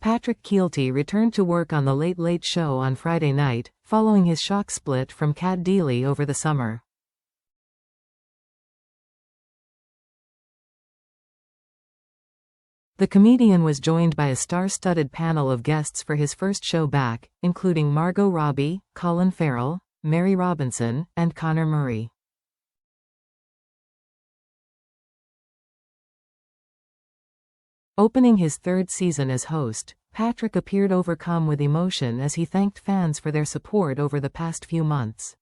Patrick Kielty returned to work on The Late Late Show on Friday night, following his shock split from Kat Deely over the summer. The comedian was joined by a star-studded panel of guests for his first show back, including Margot Robbie, Colin Farrell, Mary Robinson, and Connor Murray. Opening his third season as host, Patrick appeared overcome with emotion as he thanked fans for their support over the past few months.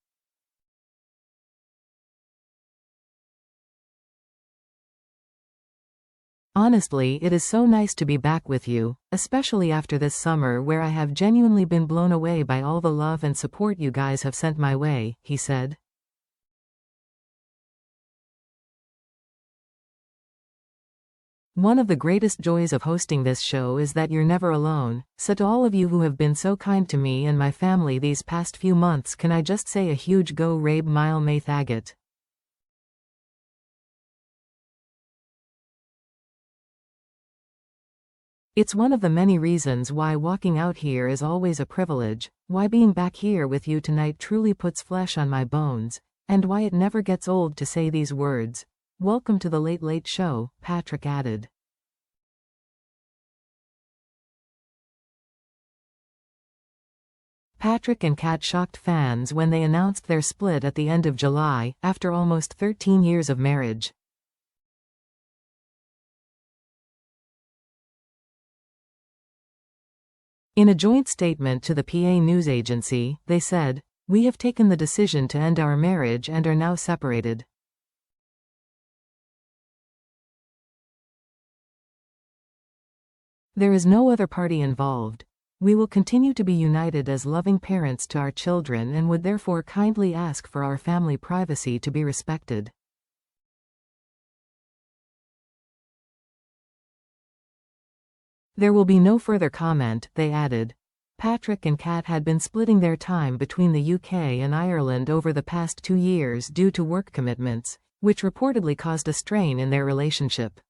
"Honestly, it is so nice to be back with you, especially after this summer where I have genuinely been blown away by all the love and support you guys have sent my way," he said. "One of the greatest joys of hosting this show is that you're never alone, so to all of you who have been so kind to me and my family these past few months, can I just say a huge go Rabe Mile May Thagat. It's one of the many reasons why walking out here is always a privilege, why being back here with you tonight truly puts flesh on my bones, and why it never gets old to say these words. Welcome to The Late Late Show," Patrick added. Patrick and Kat shocked fans when they announced their split at the end of July, after almost 13 years of marriage. In a joint statement to the PA news agency, they said, "We have taken the decision to end our marriage and are now separated. There is no other party involved. We will continue to be united as loving parents to our children and would therefore kindly ask for our family privacy to be respected." There will be no further comment, they added. Patrick and Kat had been splitting their time between the UK and Ireland over the past 2 years due to work commitments, which reportedly caused a strain in their relationship.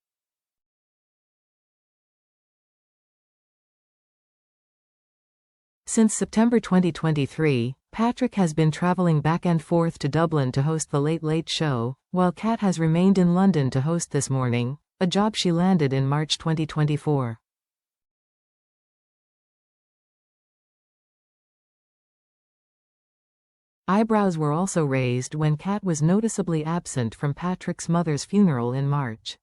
Since September 2023, Patrick has been travelling back and forth to Dublin to host The Late Late Show, while Kat has remained in London to host This Morning, a job she landed in March 2024. Eyebrows were also raised when Kat was noticeably absent from Patrick's mother's funeral in March.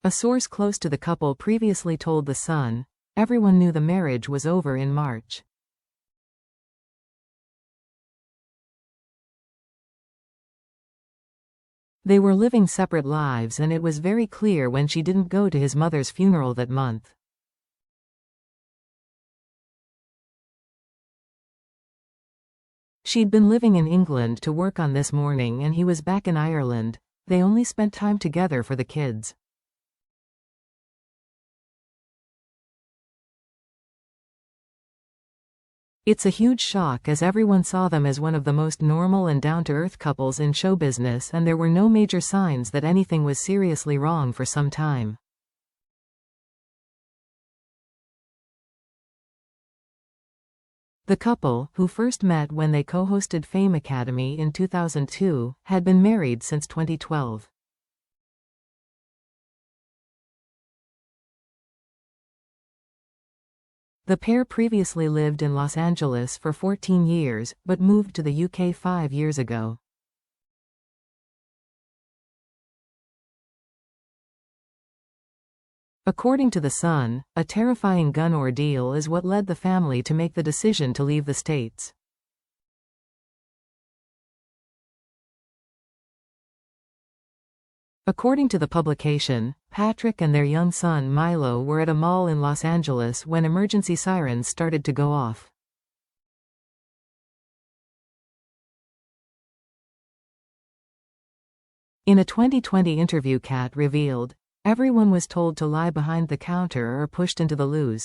A source close to the couple previously told The Sun, "Everyone knew the marriage was over in March. They were living separate lives and it was very clear when she didn't go to his mother's funeral that month." She'd been living in England to work on This Morning and he was back in Ireland. They only spent time together for the kids. It's a huge shock as everyone saw them as one of the most normal and down-to-earth couples in show business and there were no major signs that anything was seriously wrong for some time. The couple, who first met when they co-hosted Fame Academy in 2002, had been married since 2012. The pair previously lived in Los Angeles for 14 years, but moved to the UK 5 years ago. According to The Sun, a terrifying gun ordeal is what led the family to make the decision to leave the States. According to the publication, Patrick and their young son Milo were at a mall in Los Angeles when emergency sirens started to go off. In a 2020 interview, Kat revealed, "Everyone was told to lie behind the counter or pushed into the loo."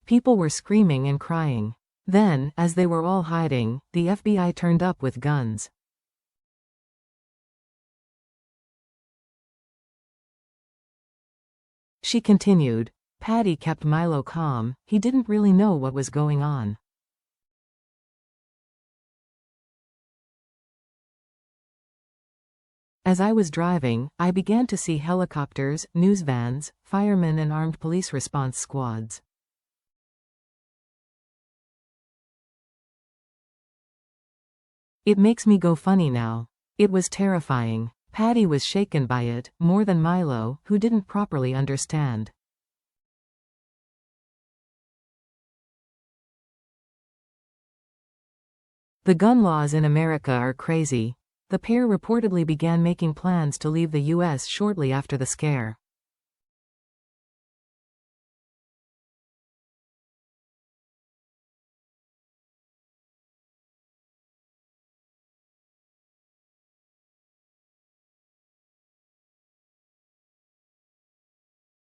People were screaming and crying. Then, as they were all hiding, the FBI turned up with guns. She continued. Patty kept Milo calm, he didn't really know what was going on. As I was driving, I began to see helicopters, news vans, firemen and armed police response squads. It makes me go funny now. It was terrifying. Patty was shaken by it, more than Milo, who didn't properly understand. The gun laws in America are crazy. The pair reportedly began making plans to leave the U.S. shortly after the scare.